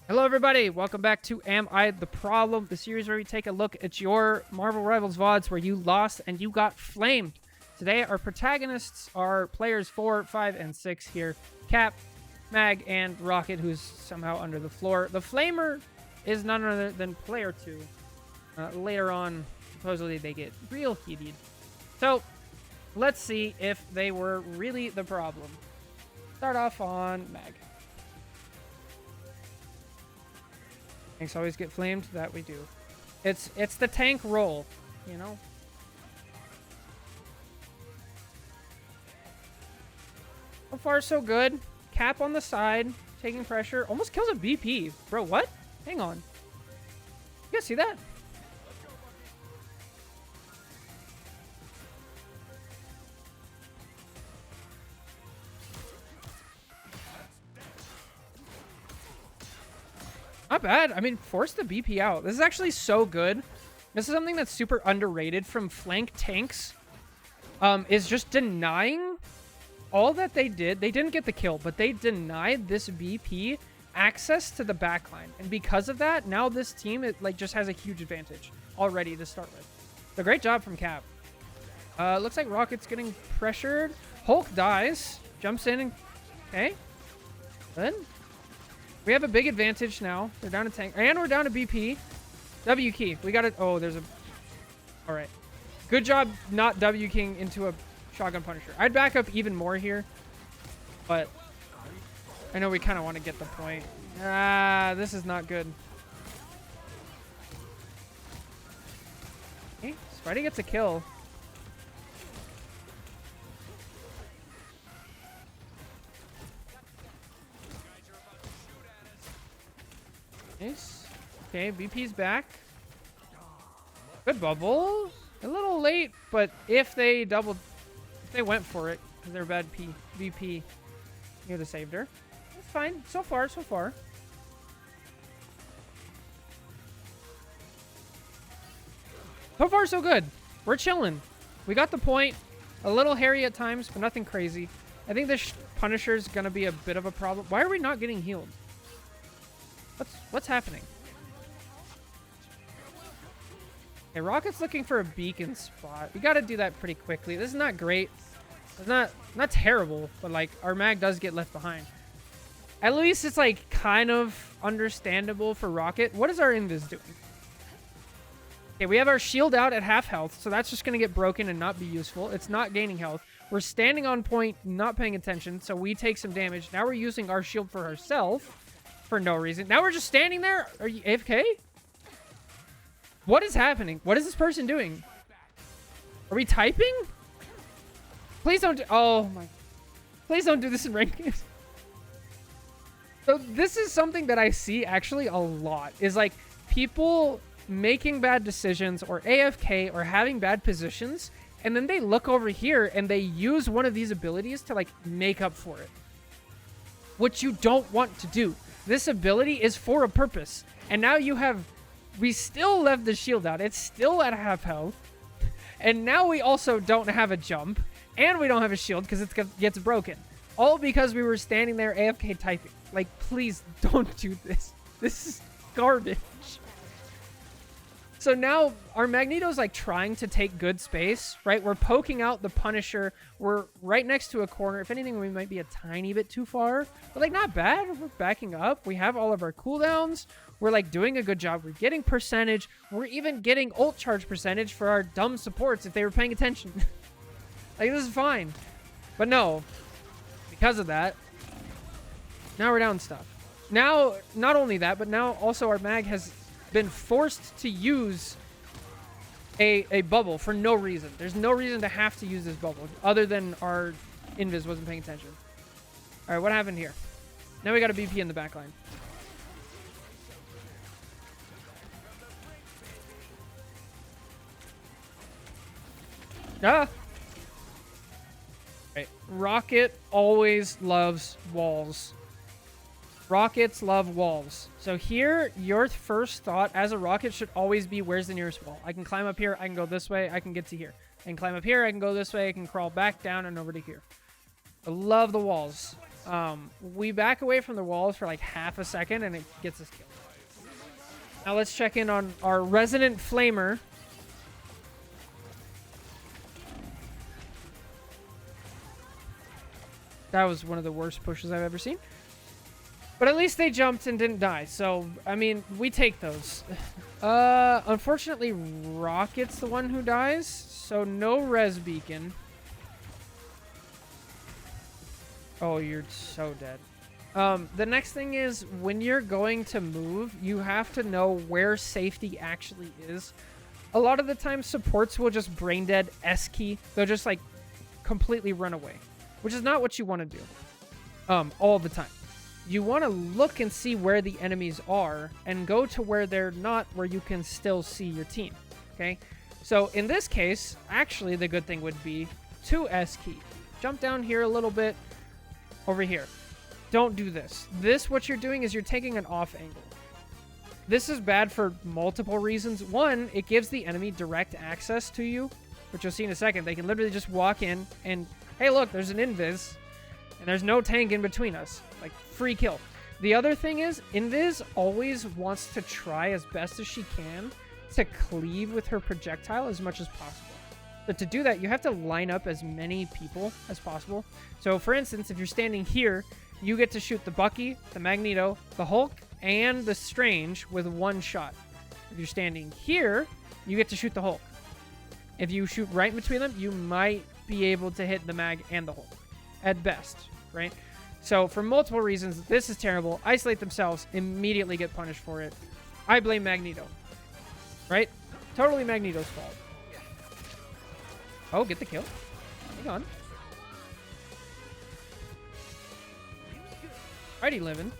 Hello, everybody. Welcome back to Am I the Problem? The series where we take a look at your Marvel Rivals VODs where you lost and you got flamed. Today, our protagonists are players 4, 5, and 6 here. Cap, Mag, and Rocket, who's somehow under the floor. The Flamer is none other than player 2. Later on, supposedly, they get real heated. So, let's see if they were really the problem. Start off on Mag. Tanks always get flamed. That we do. It's the tank roll, you know. So far, so good. Cap on the side, taking pressure. Almost kills a BP. Bro, what? Hang on. You guys see that? Not bad. I mean, force the BP out. This is actually so good. This is something that's super underrated from flank tanks. Is just denying all that they did. They didn't get the kill, but they denied this BP access to the backline. And because of that, now this team just has a huge advantage already to start with. So great job from Cap. Looks like Rocket's getting pressured. Hulk dies. Jumps in and... Okay. Good. We have a big advantage now. They're down to tank. And we're down to BP. W key. We got it. Oh, there's a... All right. Good job not W keying into a shotgun punisher. I'd back up even more here. But I know we kind of want to get the point. Ah, this is not good. Okay. Spidey gets a kill. Nice. Okay, BP's back. Good bubble. A little late, but if they went for it, because they're bad BP, you would have saved her. That's fine. So far, so far. So far, so good. We're chilling. We got the point. A little hairy at times, but nothing crazy. I think this Punisher is going to be a bit of a problem. Why are we not getting healed? What's happening? Okay, Rocket's looking for a beacon spot. We got to do that pretty quickly. This is not great. It's not terrible, but like our mag does get left behind. At least it's like kind of understandable for Rocket. What is our invis doing? Okay, we have our shield out at half health, so that's just going to get broken and not be useful. It's not gaining health. We're standing on point, not paying attention, so we take some damage. Now we're using our shield for ourselves. For no reason. Now we're just standing there? Are you AFK? What is happening? What is this person doing? Are we typing? Please don't oh my. Please don't do this in ranked games. So this is something that I see actually a lot. Is like people making bad decisions or AFK or having bad positions. And then they look over here and they use one of these abilities to like make up for it. Which you don't want to do. This ability is for a purpose. And now we still left the shield out. It's still at half health. And now we also don't have a jump. And we don't have a shield because it gets broken. All because we were standing there AFK typing. Like, please don't do this. This is garbage. So now our Magneto's like trying to take good space, right? We're poking out the Punisher. We're right next to a corner. If anything, we might be a tiny bit too far, but like not bad. We're backing up. We have all of our cooldowns. We're like doing a good job. We're getting percentage. We're even getting ult charge percentage for our dumb supports if they were paying attention. Like this is fine, but no, because of that, now we're down stuff. Now, not only that, but now also our mag has been forced to use a bubble for no reason. There's no reason to have to use this bubble other than our invis wasn't paying attention. All right, what happened here? Now we got a BP in the back line. Ah! Right. Rocket always loves walls. Rockets love walls. So here, your first thought as a rocket should always be, where's the nearest wall? I can climb up here, I can go this way, I can get to here. I can climb up here, I can go this way, I can crawl back down and over to here. I love the walls. We back away from the walls for like half a second, and it gets us killed. Now let's check in on our Resident Flamer. That was one of the worst pushes I've ever seen. But at least they jumped and didn't die. So, I mean, we take those. Unfortunately, Rocket's the one who dies. So, no res beacon. Oh, you're so dead. The next thing is, when you're going to move, you have to know where safety actually is. A lot of the time, supports will just brain dead S-key. They'll just, like, completely run away. Which is not what you want to do. All the time. You want to look and see where the enemies are and go to where they're not, where you can still see your team. Okay? So in this case, actually the good thing would be to S-key. Jump down here a little bit over here. Don't do this. This, what you're doing is you're taking an off angle. This is bad for multiple reasons. One, it gives the enemy direct access to you, which you'll see in a second. They can literally just walk in and, hey, look, there's an invis. And there's no tank in between us. Like, free kill. The other thing is, Invis always wants to try as best as she can to cleave with her projectile as much as possible. But to do that, you have to line up as many people as possible. So, for instance, if you're standing here, you get to shoot the Bucky, the Magneto, the Hulk, and the Strange with one shot. If you're standing here, you get to shoot the Hulk. If you shoot right in between them, you might be able to hit the Mag and the Hulk. At best, right? So, for multiple reasons, this is terrible. Isolate themselves, immediately get punished for it. I blame Magneto. Right? Totally Magneto's fault. Oh, get the kill. Hang on. Righty living.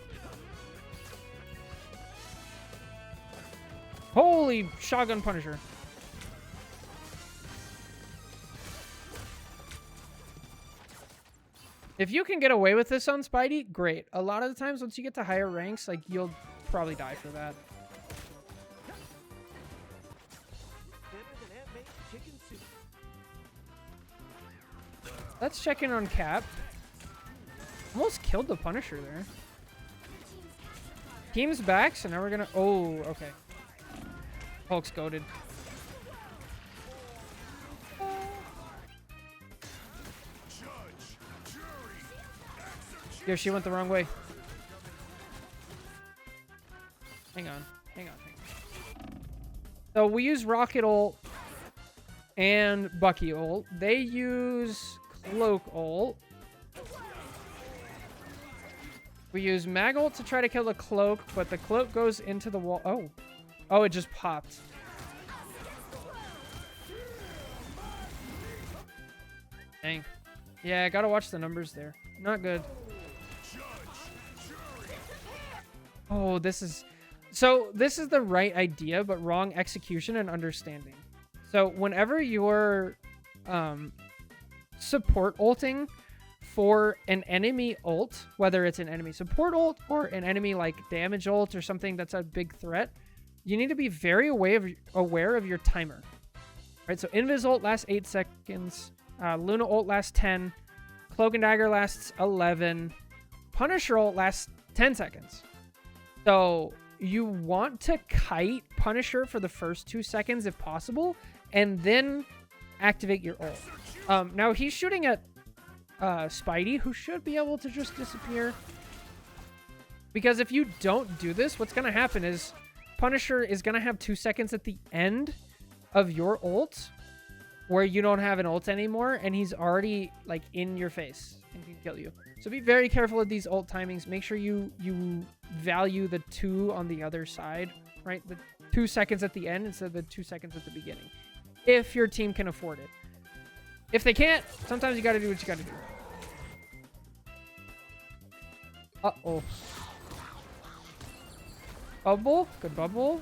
Holy shotgun Punisher. If you can get away with this on Spidey, great. A lot of the times, once you get to higher ranks, like, you'll probably die for that. Let's check in on Cap. Almost killed the Punisher there. Team's back, so now we're gonna... Oh, okay. Hulk's goated. Yo, she went the wrong way. Hang on. So we use Rocket ult and Bucky ult. They use Cloak ult. We use Mag ult to try to kill the Cloak, but the Cloak goes into the wall. Oh. Oh, it just popped. Dang. Yeah, I gotta watch the numbers there. Not good. Oh, this is... So, this is the right idea, but wrong execution and understanding. So, whenever you're support ulting for an enemy ult, whether it's an enemy support ult or an enemy like damage ult or something that's a big threat, you need to be very aware of your timer. Right? So, Invis ult lasts 8 seconds. Luna ult lasts 10. Cloak and Dagger lasts 11. Punisher ult lasts 10 seconds. So you want to kite Punisher for the first 2 seconds if possible, and then activate your ult. Now he's shooting at Spidey, who should be able to just disappear. Because if you don't do this, what's going to happen is Punisher is going to have 2 seconds at the end of your ult where you don't have an ult anymore, and he's already like in your face and can kill you. So be very careful of these ult timings. Make sure you value the 2 on the other side, right? The 2 seconds at the end instead of the 2 seconds at the beginning. If your team can afford it. If they can't, sometimes you gotta do what you gotta do. Uh-oh. Bubble? Good bubble.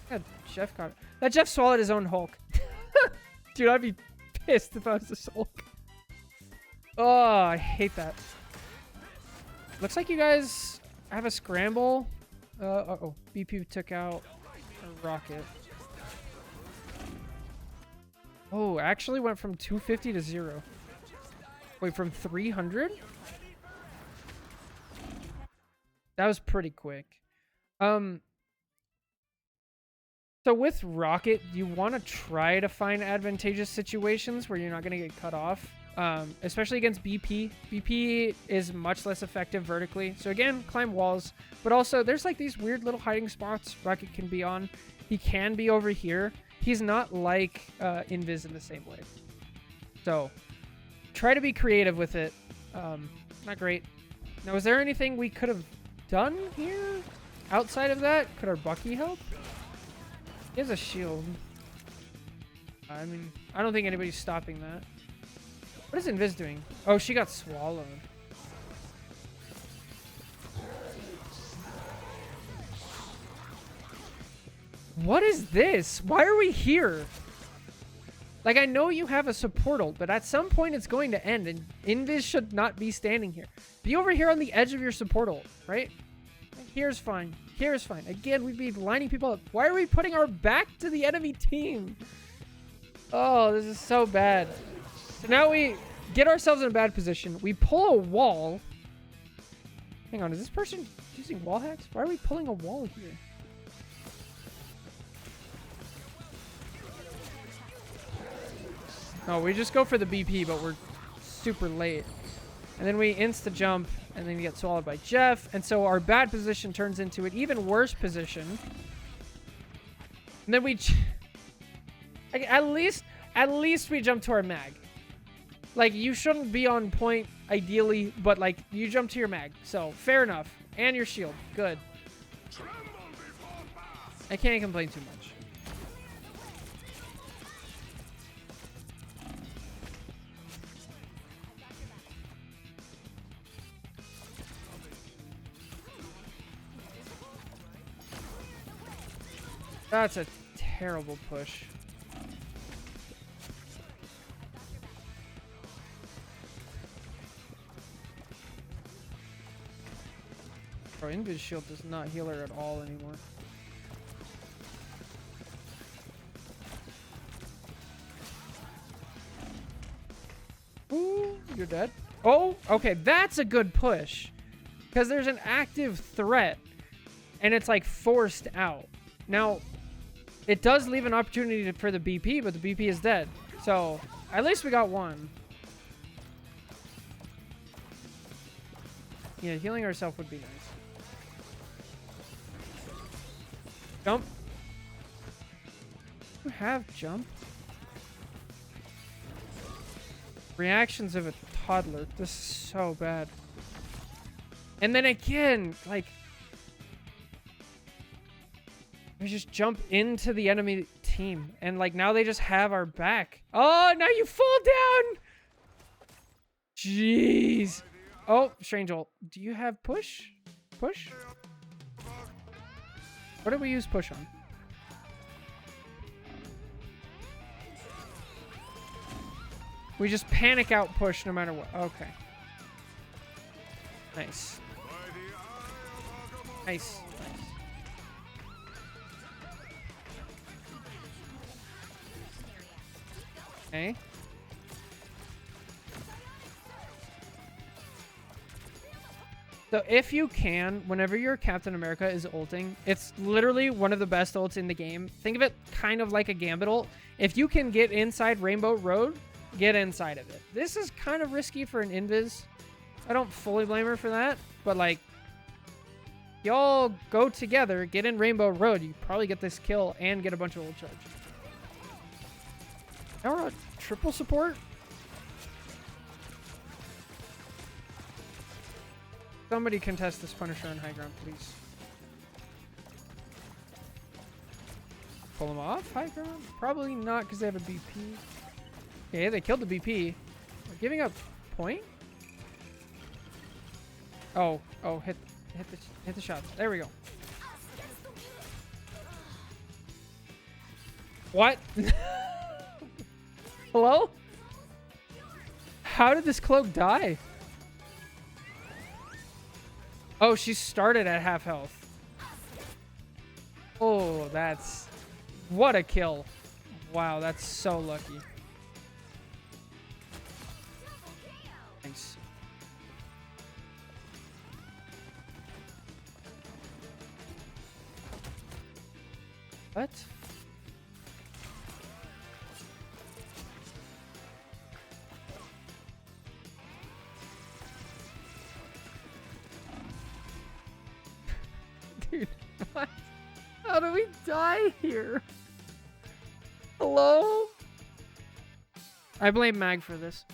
God, Jeff got it. That Jeff swallowed his own Hulk. Dude, I'd be pissed if I was this Hulk. Oh, I hate that. Looks like you guys have a scramble. Uh-oh. BP took out a Rocket. Oh, actually went from 250 to 0. Wait, from 300? That was pretty quick. So with Rocket, you want to try to find advantageous situations where you're not going to get cut off, especially against BP. BP is much less effective vertically. So again, climb walls, but also there's like these weird little hiding spots Rocket can be on. He can be over here. He's not like Invis in the same way. So try to be creative with it. Not great. Now, is there anything we could have done here outside of that? Could our Bucky help? He has a shield. I mean, I don't think anybody's stopping that. What is Invis doing? Oh, she got swallowed. What is this? Why are we here? Like, I know you have a support ult, but at some point it's going to end, and Invis should not be standing here. Be over here on the edge of your support ult, right? Here's fine. Here's fine. Again, we'd be lining people up. Why are we putting our back to the enemy team? Oh, this is so bad. So now we get ourselves in a bad position. We pull a wall. Hang on, is this person using wall hacks? Why are we pulling a wall here? No, we just go for the BP, but we're super late. And then we insta-jump, and then we get swallowed by Jeff. And so our bad position turns into an even worse position. And then we... at least we jump to our mag. Like, you shouldn't be on point, ideally, but, like, you jump to your mag. So, fair enough. And your shield. Good. I can't complain too much. That's a terrible push. Bro, Invis shield does not heal her at all anymore. Ooh, you're dead. Oh, okay, that's a good push. Because there's an active threat, and it's like forced out. Now, it does leave an opportunity for the BP, but the BP is dead. So, at least we got one. Yeah, healing ourselves would be nice. Jump. You have jump. Reactions of a toddler. This is so bad. And then again, like... we just jump into the enemy team. And, like, now they just have our back. Oh, now you fall down! Jeez. Oh, strange ult. Do you have push? Push? What did we use push on? We just panic out push no matter what. Okay. Nice. Nice. Okay. So if you can, whenever your Captain America is ulting, it's literally one of the best ults in the game. Think of it kind of like a Gambit ult. If you can get inside Rainbow Road, get inside of it. This is kind of risky for an Invis. I don't fully blame her for that, but like, y'all go together, get in Rainbow Road, you probably get this kill and get a bunch of ult charge. Now we're a triple support? Somebody contest this Punisher on high ground, please. Pull him off high ground? Probably not, because they have a BP. Okay, they killed the BP. We're giving up point? Oh, hit the shots. There we go. What? Hello? How did this cloak die? Oh, she started at half health. Oh, that's... what a kill. Wow, that's so lucky. Nice. What? Dude, what? How do we die here? Hello? I blame Mag for this.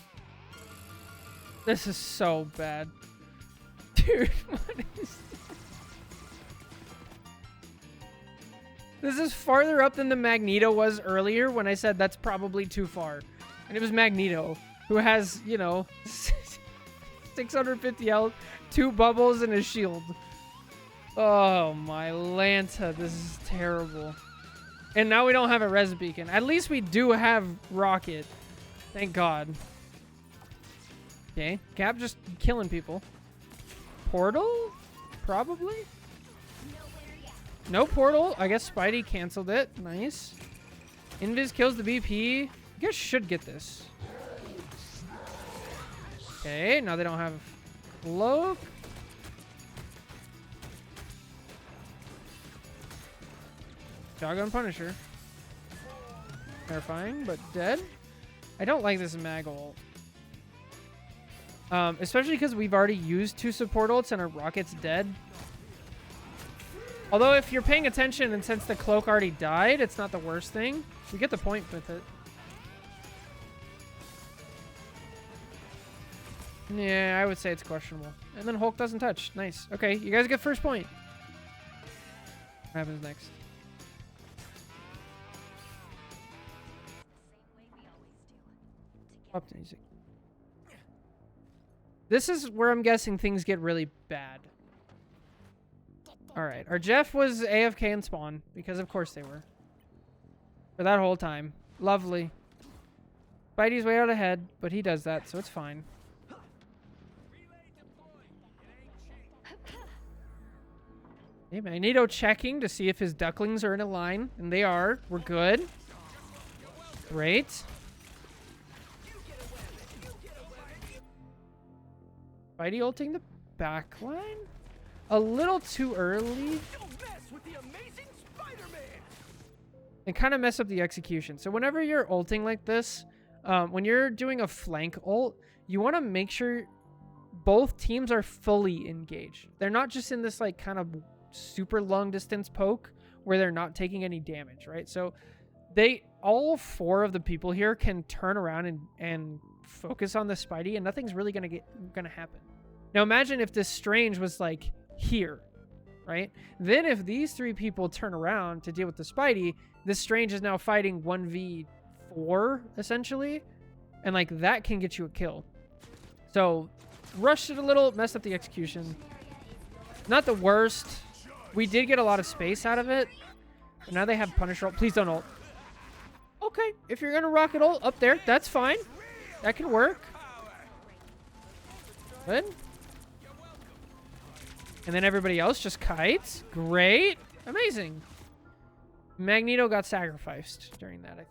This is so bad. Dude, what is this? This is farther up than the Magneto was earlier when I said that's probably too far. And it was Magneto, who has, you know, 650 health, 2 bubbles, and a shield. Oh, my Lanta. This is terrible. And now we don't have a res beacon. At least we do have Rocket. Thank God. Okay. Cap just killing people. Portal? Probably? No portal. I guess Spidey canceled it. Nice. Invis kills the BP. You guys should get this. Okay. Now they don't have cloak. Shotgun Punisher. Terrifying, but dead. I don't like this mag ult. Especially because we've already used 2 support ults and our Rocket's dead. Although if you're paying attention and since the cloak already died, it's not the worst thing. You get the point with it. Yeah, I would say it's questionable. And then Hulk doesn't touch. Nice. Okay, you guys get first point. What happens next? Up to music. This is where I'm guessing things get really bad. Alright, our Jeff was AFK and spawn, because of course they were. For that whole time. Lovely. Spidey's way out ahead, but he does that, so it's fine. Hey, Magneto checking to see if his ducklings are in a line, and they are. We're good. Great. Spidey ulting the back line? A little too early. And kind of mess up the execution. So whenever you're ulting like this, when you're doing a flank ult, you want to make sure both teams are fully engaged. They're not just in this like kind of super long distance poke where they're not taking any damage, right? So all 4 of the people here can turn around and focus on the Spidey and nothing's really gonna happen. Now imagine if this Strange was like here, right? Then if these 3 people turn around to deal with the Spidey, this Strange is now fighting 1v4 essentially, and like that can get you a kill. So rushed it a little, messed up the execution. Not the worst. We did get a lot of space out of it, but now they have Punisher ult. Please don't ult. Okay, if you're gonna rocket ult up there, that's fine. That can work. Good. And then everybody else just kites. Great. Amazing. Magneto got sacrificed during that, I think.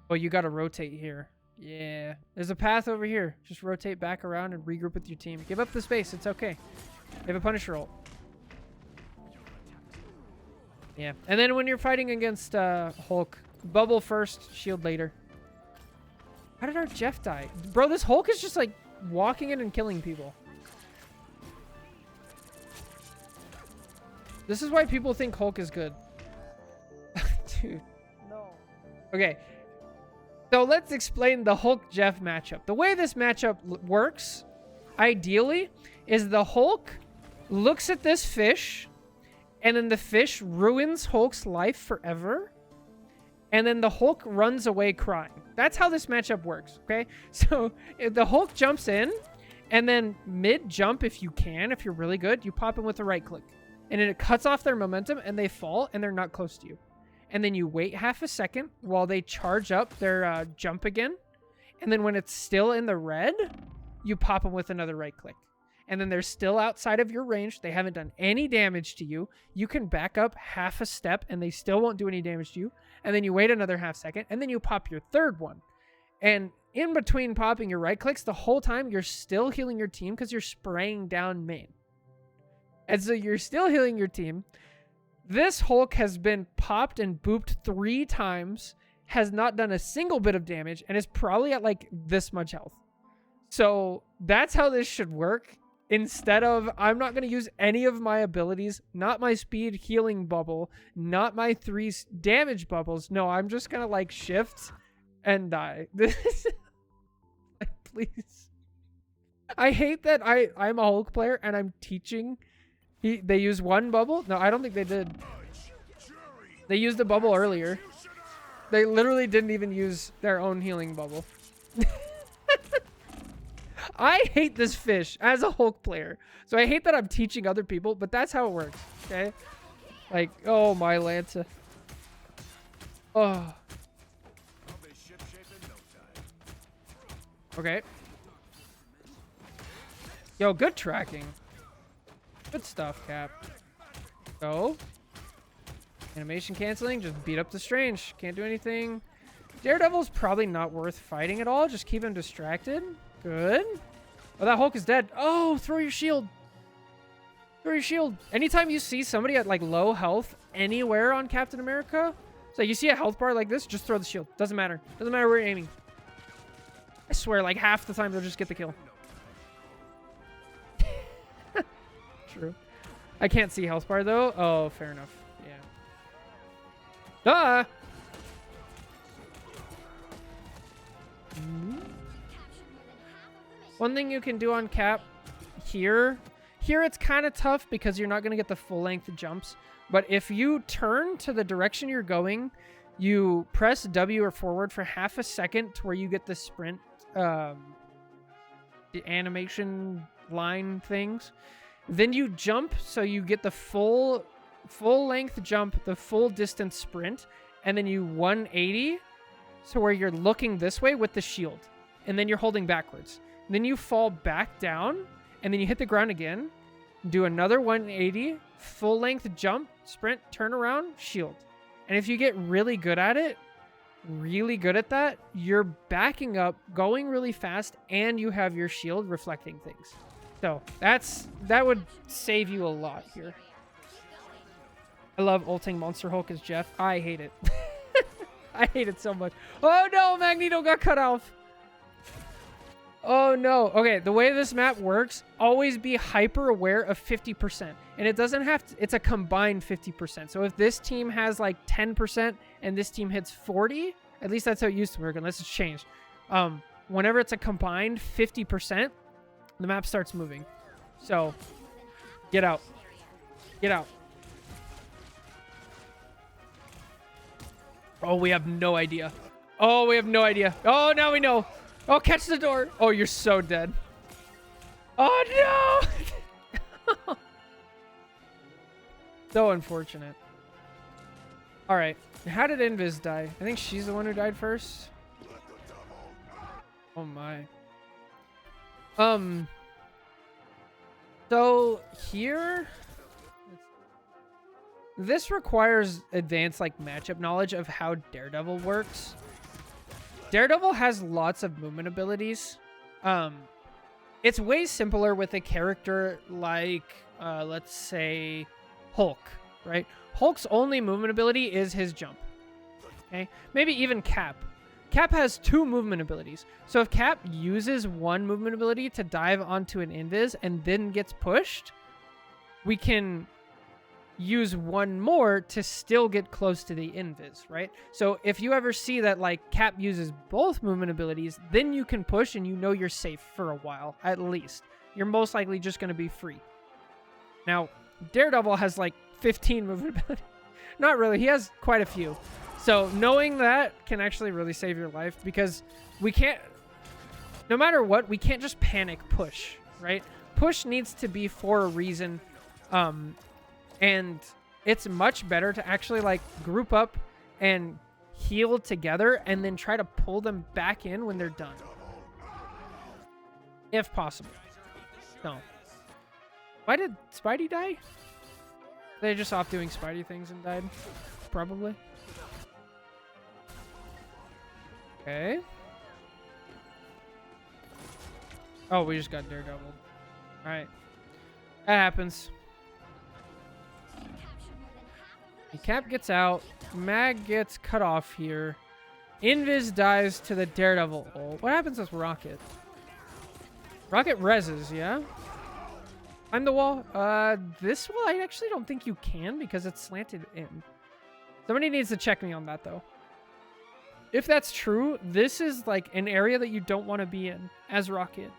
Oh, you got to rotate here. Yeah. There's a path over here. Just rotate back around and regroup with your team. Give up the space. It's okay. You have a Punisher ult. Yeah. And then when you're fighting against Hulk, bubble first, shield later. How did our Jeff die? Bro, this Hulk is just like walking in and killing people. This is why people think Hulk is good. Dude. No. Okay. So let's explain the Hulk-Jeff matchup. The way this matchup works, ideally, is the Hulk looks at this fish, and then the fish ruins Hulk's life forever, and then the Hulk runs away crying. That's how this matchup works, okay? So if the Hulk jumps in, and then mid-jump, if you can, if you're really good, you pop him with the right click. And then it cuts off their momentum, and they fall, and they're not close to you. And then you wait half a second while they charge up their jump again. And then when it's still in the red, you pop them with another right click. And then they're still outside of your range. They haven't done any damage to you. You can back up half a step and they still won't do any damage to you. And then you wait another half second and then you pop your third one. And in between popping your right clicks, the whole time you're still healing your team because you're spraying down main. And so you're still healing your team. This Hulk has been popped and booped 3 times, has not done a single bit of damage, and is probably at like this much health. So that's how this should work. Instead of, I'm not going to use any of my abilities, not my speed healing bubble, not my 3 damage bubbles. No, I'm just going to like shift and die. This like, please. I hate that I'm a Hulk player and I'm teaching. They use 1 bubble? No, I don't think they did. They used a bubble earlier. They literally didn't even use their own healing bubble. I hate this fish as a Hulk player. So I hate that I'm teaching other people, but that's how it works, okay? Like, oh my Lanta. Oh. Okay. Yo, good tracking. Good stuff, Cap. Go. Animation canceling. Just beat up the Strange. Can't do anything. Daredevil's probably not worth fighting at all. Just keep him distracted. Good. Oh, that Hulk is dead. Oh, throw your shield. Throw your shield. Anytime you see somebody at like low health anywhere on Captain America, so you see a health bar like this, just throw the shield. Doesn't matter. Doesn't matter where you're aiming. I swear, like half the time they'll just get the kill. True. I can't see health bar though. Oh, fair enough. Yeah. Duh. One thing you can do on Cap here it's kind of tough because you're not going to get the full length jumps. But if you turn to the direction you're going, you press W or forward for half a second to where you get the sprint, the animation line things. Then you jump so you get the full length jump, the full distance sprint, and then you 180 so where you're looking this way with the shield. And then you're holding backwards. Then you fall back down, and then you hit the ground again, do another 180, full length jump, sprint, turn around, shield. And if you get really good at it, really good at that, you're backing up, going really fast, and you have your shield reflecting things. So that would save you a lot here. I love ulting Monster Hulk as Jeff. I hate it. I hate it so much. Oh no, Magneto got cut off. Oh no. Okay, the way this map works, always be hyper aware of 50%. And it doesn't have to, it's a combined 50%. So if this team has like 10% and this team hits 40, at least that's how it used to work, unless it's changed. Whenever it's a combined 50%, the map starts moving. So, get out. Get out. Oh, we have no idea. Oh, we have no idea. Oh, now we know. Oh, catch the door. Oh, you're so dead. Oh, no. So unfortunate. All right. How did Invis die? I think she's the one who died first. Oh, my. So here, this requires advanced like matchup knowledge of how Daredevil works. Daredevil has lots of movement abilities. It's way simpler with a character like, let's say, Hulk, right? Hulk's only movement ability is his jump. Okay, maybe even Cap. Cap has 2 movement abilities. So if Cap uses 1 movement ability to dive onto an invis and then gets pushed, we can use 1 more to still get close to the invis, right? So if you ever see that like Cap uses both movement abilities, then you can push and you know you're safe for a while, at least. You're most likely just going to be free. Now, Daredevil has like 15 movement abilities. Not really. He has quite a few. So knowing that can actually really save your life because we can't, no matter what, we can't just panic push, right? Push needs to be for a reason. And it's much better to actually like group up and heal together and then try to pull them back in when they're done. If possible. No. Why did Spidey die? They just off doing Spidey things and died? Probably. Okay. Oh, we just got Daredevil. Alright. That happens. Cap gets out. Mag gets cut off here. Invis dies to the Daredevil ult. What happens with Rocket? Rocket reses, yeah? Climb the wall. This wall I actually don't think you can because it's slanted in. Somebody needs to check me on that though. If that's true, this is like an area that you don't want to be in as Rocket.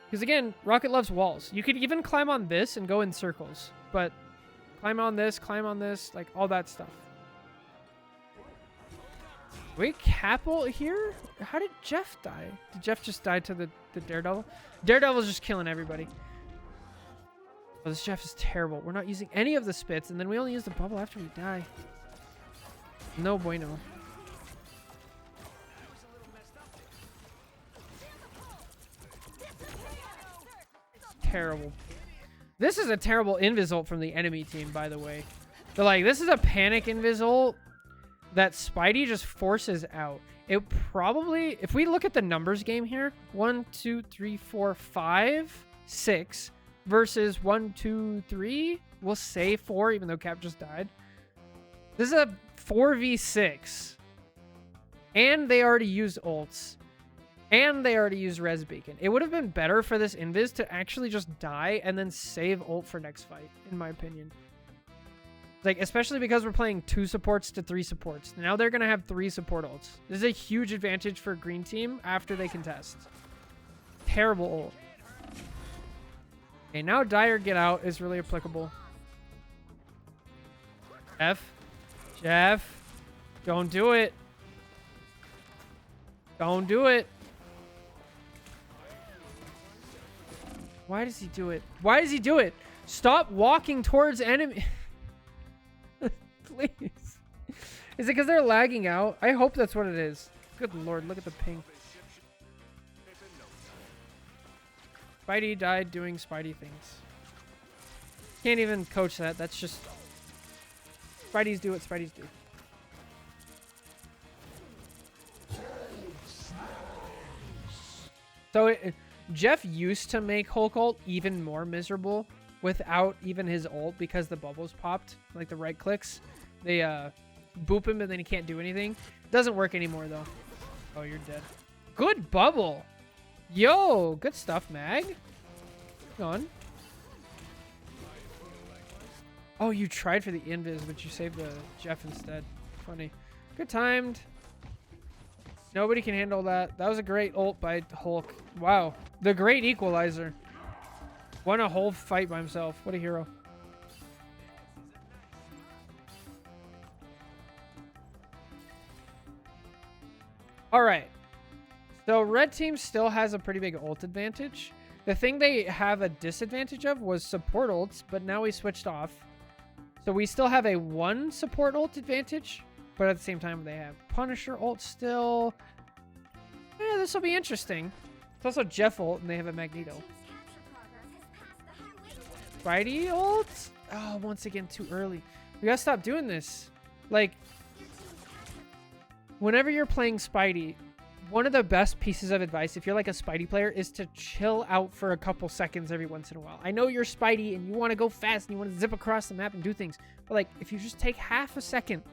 Because again, Rocket loves walls. You could even climb on this and go in circles. But climb on this, like all that stuff. Wait, Capel here? How did Jeff die? Did Jeff just die to the Daredevil? Daredevil's just killing everybody. Oh, this Jeff is terrible. We're not using any of the spits, and then we only use the bubble after we die. No bueno. Terrible. This is a terrible invis ult from the enemy team, by the way. They're like, this is a panic invis ult that Spidey just forces out. It probably, if we look at the numbers game here, 1, 2, 3, 4, 5, 6 versus 1, 2, 3, we'll say 4, even though Cap just died. This is a 4v6. And they already used ults. And they already used Res Beacon. It would have been better for this invis to actually just die and then save ult for next fight, in my opinion. Like, especially because we're playing 2 supports to 3 supports. Now they're going to have 3 support ults. This is a huge advantage for green team after they contest. Terrible ult. Okay, now theyre get out is really applicable. Jeff. Don't do it. Don't do it. Why does he do it? Why does he do it? Stop walking towards enemy. Please. Is it because they're lagging out? I hope that's what it is. Good lord, look at the ping. Spidey died doing Spidey things. Can't even coach that. That's just... Spideys do what Spideys do. So Jeff used to make Hulk ult even more miserable without even his ult because the bubbles popped, like the right clicks. They boop him and then he can't do anything. Doesn't work anymore though. Oh, you're dead. Good bubble. Yo, good stuff, Mag. Go on. Oh, you tried for the invis, but you saved the Jeff instead. Funny. Good timed. Nobody can handle that. That was a great ult by Hulk. Wow. The great equalizer. Won a whole fight by himself. What a hero. All right. So red team still has a pretty big ult advantage. The thing they have a disadvantage of was support ults, but now we switched off. So we still have a 1 support ult advantage, but at the same time they have Punisher ult still. Yeah, this will be interesting. It's also Jeff ult, and they have a Magneto. Spidey ult? Oh, once again, too early. We gotta stop doing this. Like, whenever you're playing Spidey, one of the best pieces of advice, if you're like a Spidey player, is to chill out for a couple seconds every once in a while. I know you're Spidey and you want to go fast and you want to zip across the map and do things, but like, if you just take half a second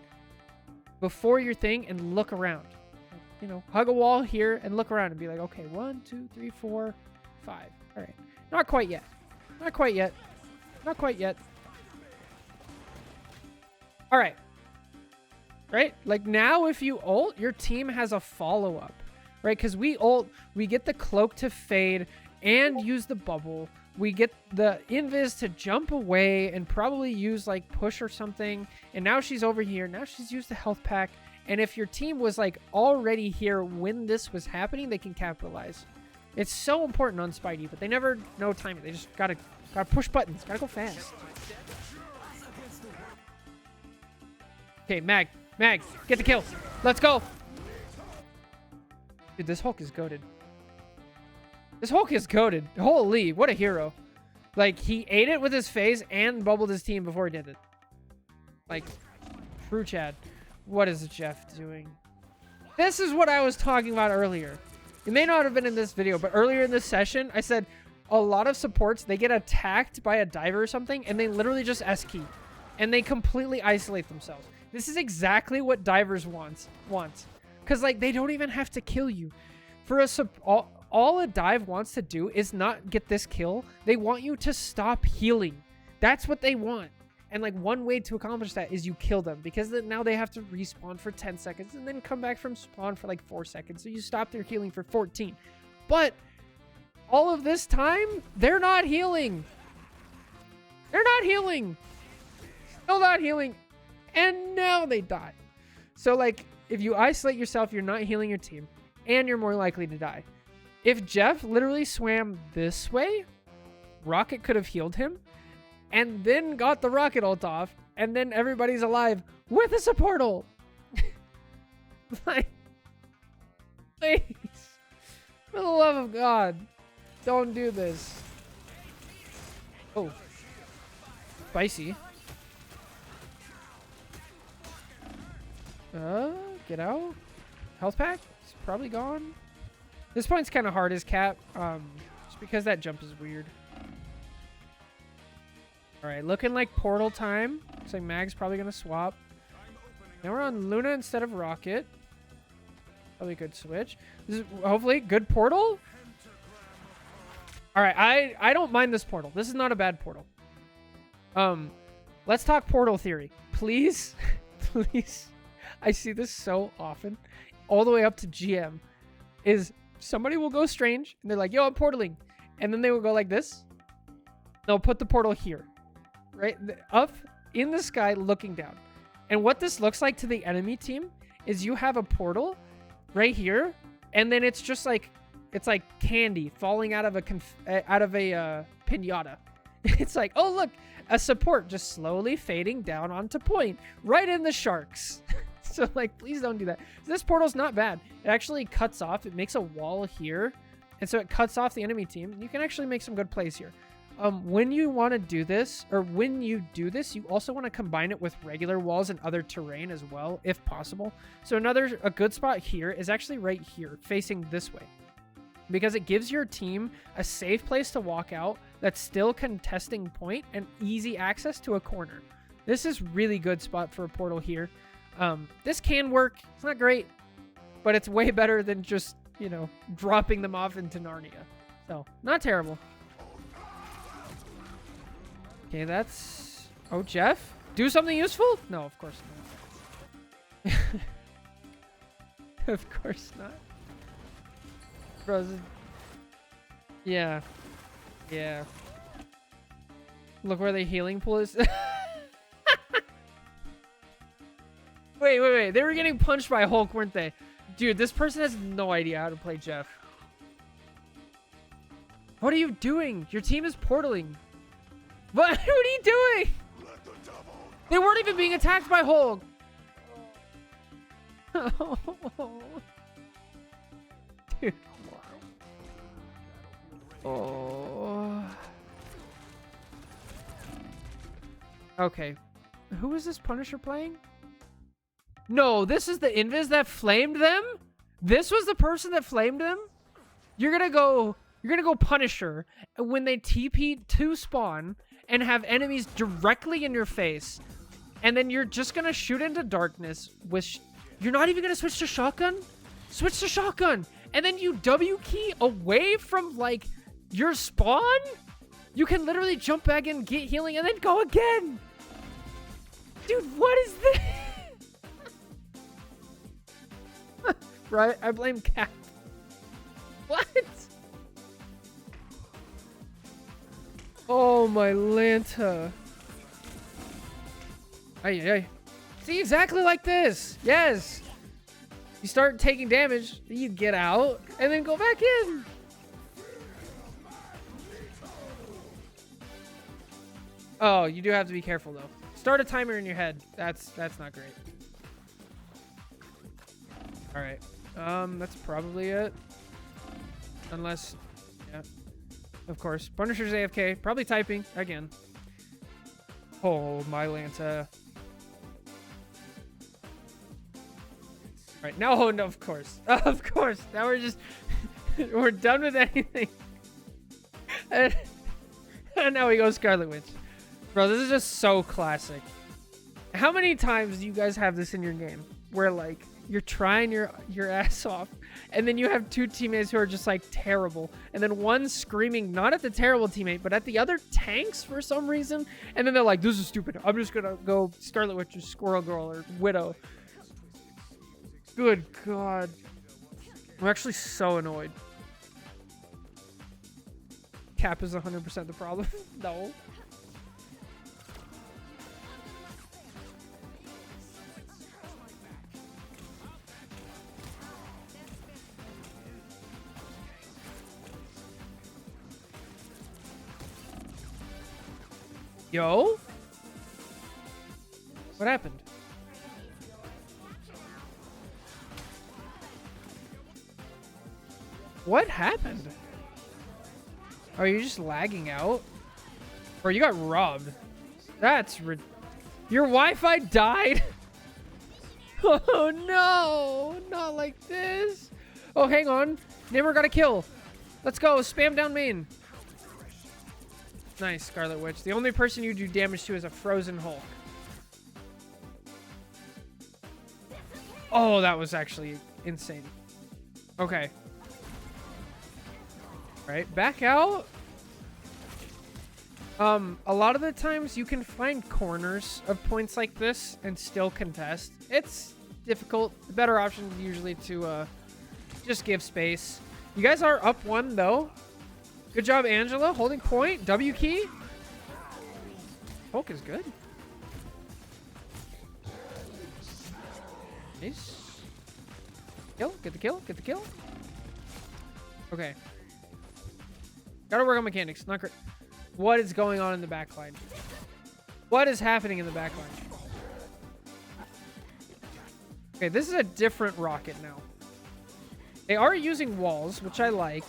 before your thing and look around, like, you know, hug a wall here and look around and be like, okay, 1, 2, 3, 4, 5. All right. Not quite yet. Not quite yet. Not quite yet. All right. Right? Like now, if you ult, your team has a follow-up. Right? Because we ult, we get the cloak to fade and use the bubble. We get the invis to jump away and probably use like push or something. And now she's over here. Now she's used the health pack. And if your team was like already here when this was happening, they can capitalize. It's so important on Spidey, but they never know timing. They just gotta push buttons. Gotta go fast. Okay, Mag, get the kill. Let's go. Dude, this Hulk is goated. This Hulk is goated. Holy, what a hero. Like, he ate it with his face and bubbled his team before he did it. Like, true Chad. What is Jeff doing? This is what I was talking about earlier. It may not have been in this video, but earlier in this session, I said a lot of supports, they get attacked by a diver or something, and they literally just S-key. and they completely isolate themselves. This is exactly what divers want. Because, like, they don't even have to kill you. For all a dive wants to do is not get this kill. They want you to stop healing. That's what they want. And, like, one way to accomplish that is you kill them. Because then now they have to respawn for 10 seconds and then come back from spawn for, like, 4 seconds. So you stop their healing for 14. But all of this time, they're not healing. They're not healing. Still not healing. And now they die. So, like, if you isolate yourself, you're not healing your team. And you're more likely to die. If Jeff literally swam this way, Rocket could have healed him. And then got the rocket ult off. And then everybody's alive with a supportal. Like, please. For the love of God. Don't do this. Oh. Spicy. Get out. Health pack? It's probably gone. This point's kind of hard as cap. Just because that jump is weird. Alright, looking like portal time. Looks like Mag's probably going to swap. Now we're on Luna instead of Rocket. Probably a good switch. This is hopefully good portal. Alright, I don't mind this portal. This is not a bad portal. Let's talk portal theory. Please. Please. I see this so often. All the way up to GM. Is somebody will go strange. And they're like, yo, I'm portaling. And then they will go like this. They'll put the portal here. Right? Up in the sky looking down. And what this looks like to the enemy team is you have a portal right here. And then it's just like, it's like candy falling out of a pinata. It's like, oh, look, a support just slowly fading down onto point right in the sharks. So, like, please don't do that. This portal's not bad. It actually cuts off. It makes a wall here. And so it cuts off the enemy team. You can actually make some good plays here. When you want to do this, or when you do this, you also want to combine it with regular walls and other terrain as well, if possible. So a good spot here is actually right here, facing this way. Because it gives your team a safe place to walk out that's still contesting point and easy access to a corner. This is really good spot for a portal here. This can work. It's not great, but it's way better than just, you know, dropping them off into Narnia. So, not terrible. Okay, that's... Oh, Jeff? Do something useful? No, of course not. Of course not. Bro, yeah. Yeah. Look where the healing pool is. Wait. They were getting punched by Hulk, weren't they? Dude, this person has no idea how to play Jeff. What are you doing? Your team is portaling. What are you doing? They weren't even being attacked by Hulk. Dude. Oh. Okay. Who is this Punisher playing? No, this is the Invis that flamed them? This was the person that flamed them? You're gonna go Punisher when they TP to spawn and have enemies directly in your face. And then you're just gonna shoot into darkness with... You're not even gonna switch to shotgun? Switch to shotgun! And then you W key away from, like, your spawn? You can literally jump back and get healing and then go again! Dude, what is this? Right? I blame Cap. What? Oh, my Lanta. Ay. See, exactly like this. Yes. You start taking damage, you get out, and then go back in. Oh, you do have to be careful, though. Start a timer in your head. That's not great. All right. That's probably it. Unless, yeah. Of course. Punisher's AFK. Probably typing again. Oh, my Lanta. All right. Now, no, of course. Of course. Now we're just... we're done with anything. And now we go Scarlet Witch. Bro, this is just so classic. How many times do you guys have this in your game where like you're trying your ass off and then you have two teammates who are just like terrible, and then one's screaming not at the terrible teammate but at the other tanks for some reason, and then they're like, this is stupid, I'm just gonna go Scarlet Witch or Squirrel Girl or Widow. Good God. I'm actually so annoyed. Cap is 100% the problem. No. Yo? What happened? What happened? Are you just lagging out? Or you got robbed? That's your Wi-Fi died? Oh no! Not like this! Oh, hang on. Never got a kill. Let's go. Spam down main. Nice, Scarlet Witch. The only person you do damage to is a frozen Hulk. Oh, that was actually insane. Okay. Right, back out. A lot of the times you can find corners of points like this and still contest. It's difficult. The better option is usually to just give space. You guys are up one though. Good job, Angela. Holding point. W key. Hulk is good. Nice. Kill. Get the kill. Get the kill. Okay. Gotta work on mechanics. Not great. What is going on in the backline? What is happening in the backline? Okay, this is a different rocket now. They are using walls, which I like.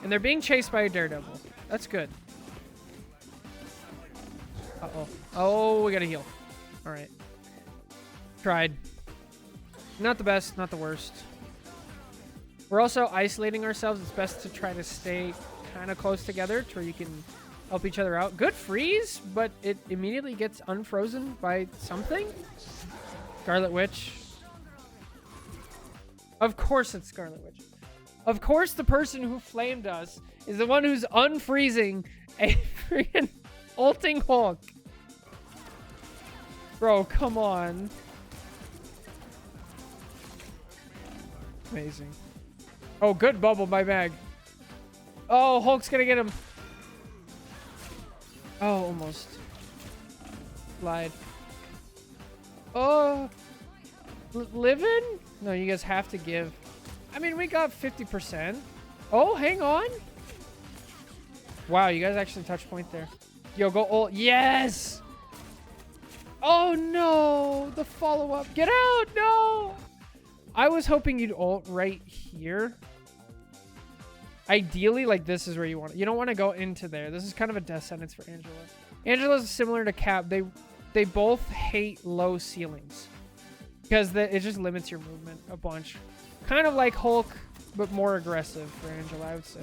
And they're being chased by a Daredevil. That's good. Uh-oh. Oh, we gotta heal. Alright. Tried. Not the best, not the worst. We're also isolating ourselves. It's best to try to stay kind of close together to where you can help each other out. Good freeze, but it immediately gets unfrozen by something. Scarlet Witch. Of course it's Scarlet Witch. Of course the person who flamed us is the one who's unfreezing a freaking ulting Hulk. Bro, come on. Amazing. Oh, good bubble by Mag. Oh, Hulk's gonna get him. Oh, almost. Lied. Oh. Living? No, you guys have to give. I mean, we got 50%. Oh, hang on. Wow, you guys actually touched point there. Yo, go ult. Yes! Oh, no. The follow-up. Get out. No. I was hoping you'd ult right here. Ideally, like, this is where you want it. You don't want to go into there. This is kind of a death sentence for Angela. Angela's similar to Cap. They both hate low ceilings. Because it just limits your movement a bunch. Kind of like Hulk, but more aggressive for Angela, I would say.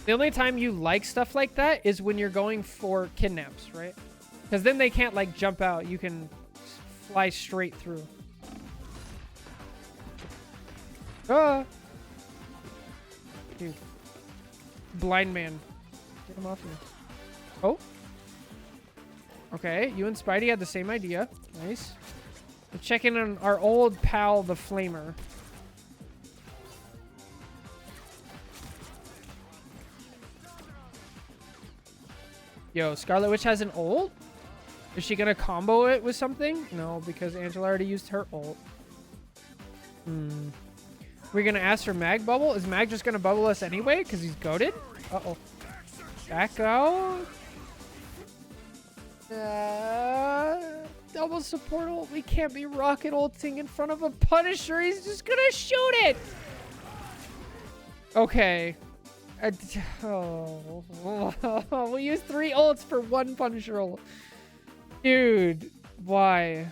The only time you like stuff like that is when you're going for kidnaps, right? Because then they can't, like, jump out. You can fly straight through. Ah! Dude. Blind man. Get him off me. Oh. Okay, you and Spidey had the same idea. Nice. We're checking on our old pal, the Flamer. Yo, Scarlet Witch has an ult? Is she gonna combo it with something? No, because Angela already used her ult. We're gonna ask for Mag bubble? Is Mag just gonna bubble us anyway? Because he's goated? Uh-oh. Back out. Double support ult. We can't be rocket ulting in front of a Punisher. He's just gonna shoot it. Okay. We used 3 ults for 1 Punisher ult. Dude, why?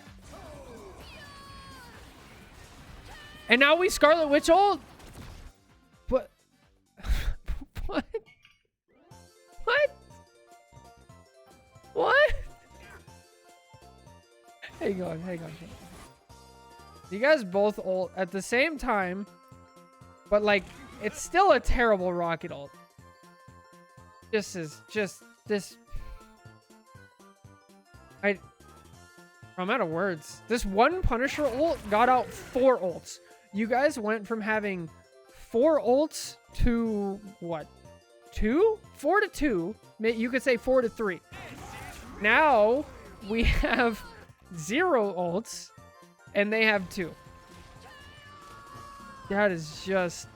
And now we Scarlet Witch ult? What? What? What? What? Hang on, hang on. You guys both ult at the same time, but like, it's still a terrible rocket ult. This is just this. I'm out of words. This one Punisher ult got out 4 ults. You guys went from having 4 ults to what? 2? 4 to 2. You could say 4 to 3. Now we have 0 ults and they have 2. That is just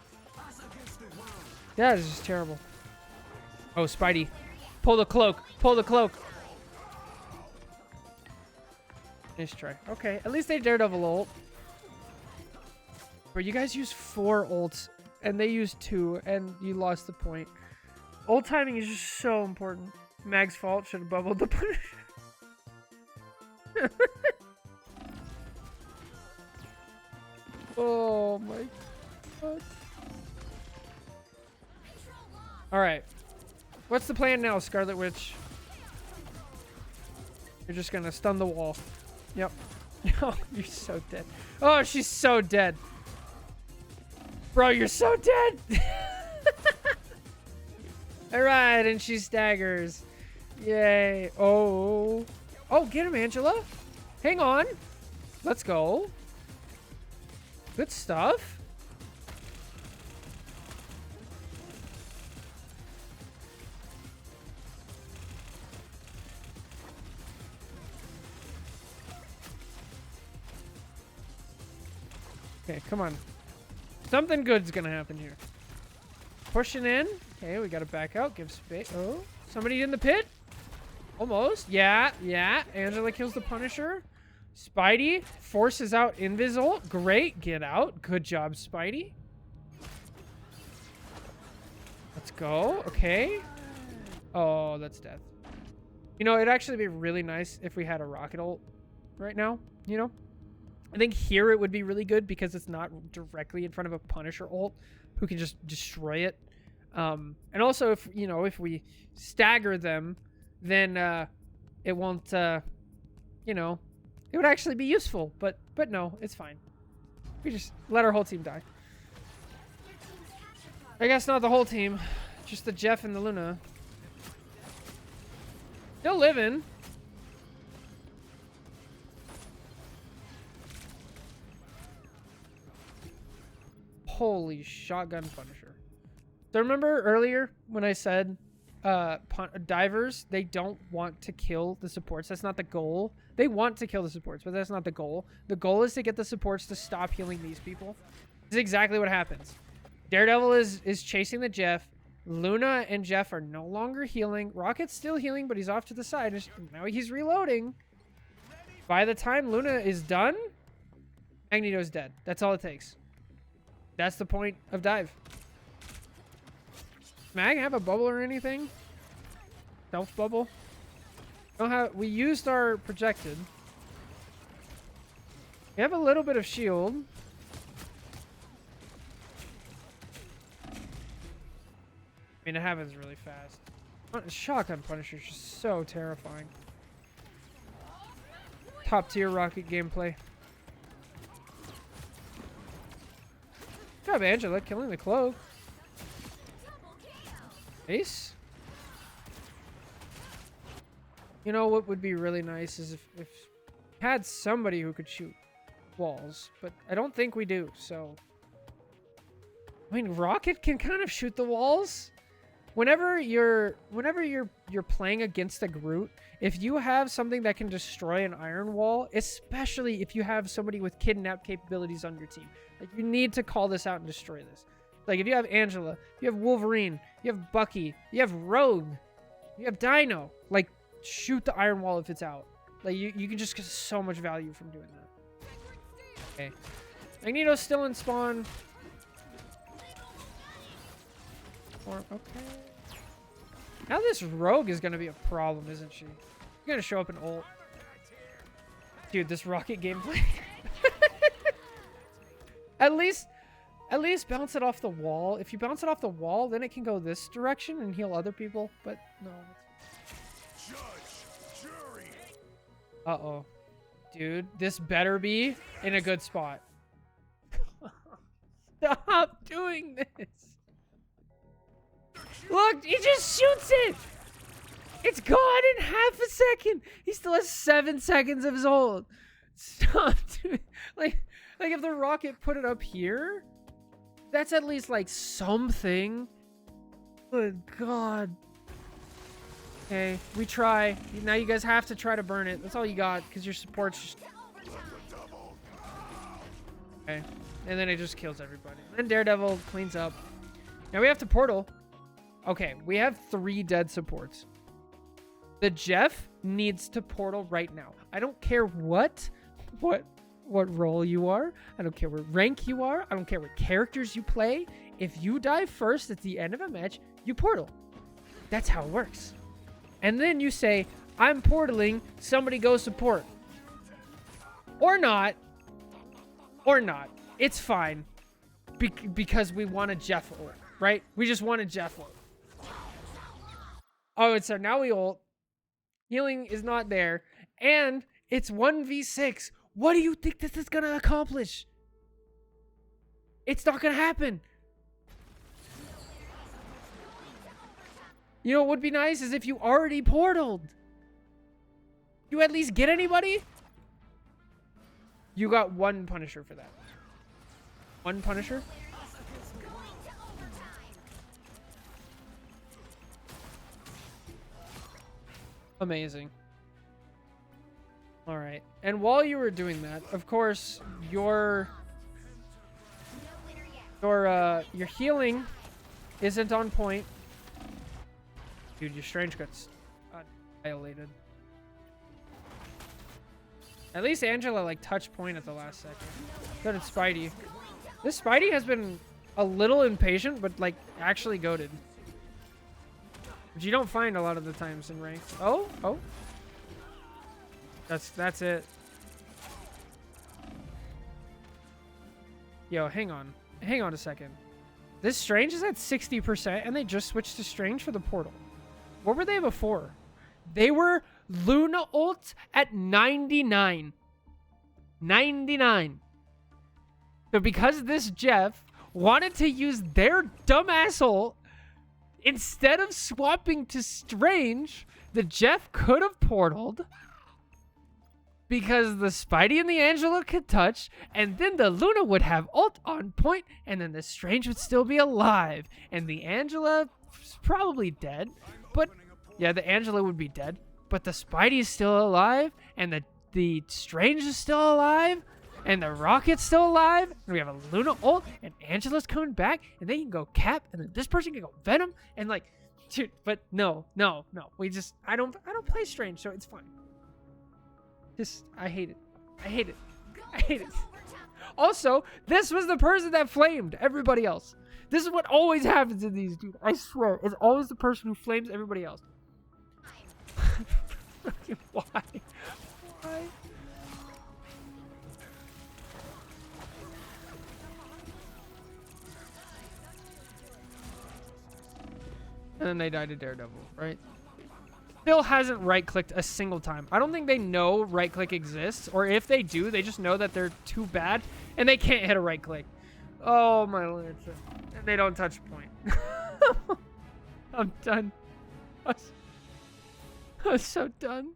terrible. Oh, Spidey. Pull the cloak. Pull the cloak. Nice try. Okay, at least they Daredevil ult. But you guys used 4 ults, and they used 2, and you lost the point. Ult timing is just so important. Mag's fault. Should have bubbled the Punisher. Oh my god. Alright. What's the plan now, Scarlet Witch? You're just gonna stun the wall. Yep. Oh, you're so dead. Oh, she's so dead. Bro, you're so dead. Alright, and she staggers. Yay. Oh. Oh, get him, Angela. Hang on. Let's go. Good stuff. Okay, come on. Something good's gonna happen here. Pushing in. Okay, we gotta back out. Give space. Oh, somebody in the pit? Almost. Yeah, yeah. Angela kills the Punisher. Spidey forces out Invis ult. Great. Get out. Good job, Spidey. Let's go. Okay. Oh, that's death. You know, it'd actually be really nice if we had a rocket ult right now, you know? I think here it would be really good because it's not directly in front of a Punisher ult who can just destroy it. And also, if you know, if we stagger them, then it won't, you know, it would actually be useful. But no, it's fine. We just let our whole team die. I guess not the whole team, just the Jeff and the Luna. Still living. Holy shotgun Punisher. So remember earlier when I said divers, they don't want to kill the supports. That's not the goal. They want to kill the supports, but that's not the goal. The goal is to get the supports to stop healing these people. This is exactly what happens. Daredevil is chasing the Jeff. Luna and Jeff are no longer healing. Rocket's still healing, but he's off to the side. Now he's reloading. By the time Luna is done, Magneto's dead. That's all it takes. That's the point of dive. Mag have a bubble or anything? Stealth bubble? Don't have. We used our projected. We have a little bit of shield. I mean, it happens really fast. Shotgun Punisher is just so terrifying. Top tier rocket gameplay. Good job, Angela, killing the cloak. Ace? You know what would be really nice is if we had somebody who could shoot walls, but I don't think we do, so. I mean, Rocket can kind of shoot the walls. Whenever you're playing against a Groot, if you have something that can destroy an iron wall, especially if you have somebody with kidnap capabilities on your team, like, you need to call this out and destroy this. Like, if you have Angela, you have Wolverine, you have Bucky, you have Rogue, you have Dino, like, shoot the iron wall if it's out. Like, you can just get so much value from doing that. Okay. Magneto's still in spawn. Okay. Now this Rogue is going to be a problem, isn't she? She's going to show up in ult. Dude, this rocket gameplay. At least bounce it off the wall. If you bounce it off the wall, then it can go this direction and heal other people. But no. Uh-oh. dude. This better be in a good spot. Stop doing this. Look, he just shoots it. It's gone in half a second. He still has 7 seconds of his ult. Stop doing, like if the rocket put it up here, that's at least like something. Good God. Okay, we try. Now you guys have to try to burn it. That's all you got, because your support's just... Okay, and then it just kills everybody. Then Daredevil cleans up. Now we have to portal. Okay, we have 3 dead supports. The Jeff needs to portal right now. I don't care what role you are. I don't care what rank you are. I don't care what characters you play. If you die first at the end of a match, you portal. That's how it works. And then you say, I'm portaling, somebody go support. Or not. Or not. It's fine. Because we want a Jeff ult, right? We just want a Jeff ult. Oh, so now we ult. Healing is not there. And it's 1v6. What do you think this is going to accomplish? It's not going to happen. You know what would be nice is if you already portaled. You at least get anybody? You got 1 Punisher for that. 1 Punisher? Amazing. All right. And while you were doing that, of course, your healing isn't on point. Dude, your Strange got annihilated. At least Angela like touched point at the last second. So did Spidey. This Spidey has been a little impatient, but like actually goated. Which you don't find a lot of the times in ranked. Oh. That's it. Yo, hang on a second. This Strange is at 60% and they just switched to Strange for the portal. What were they before? They were Luna ult at 99. 99. So because this Jeff wanted to use their dumbass ult, instead of swapping to Strange, the Jeff could have portaled because the Spidey and the Angela could touch, and then the Luna would have ult on point, and then the Strange would still be alive, and the Angela is probably dead, but yeah, the Angela would be dead, but the Spidey is still alive, and the Strange is still alive, and the Rocket's still alive, and we have a Luna ult, and Angela's coming back, and then you can go Cap, and then this person can go Venom, and like, dude, but no, we just, I don't play Strange, so it's fine. Just, I hate it. Also, this was the person that flamed everybody else. This is what always happens in these, dude. I swear, it's always the person who flames everybody else. Why? And then they died to Daredevil, right? Still hasn't right-clicked a single time. I don't think they know right-click exists, or if they do, they just know that they're too bad, and they can't hit a right-click. Oh, my Lord. And they don't touch point. I'm done. I'm so done.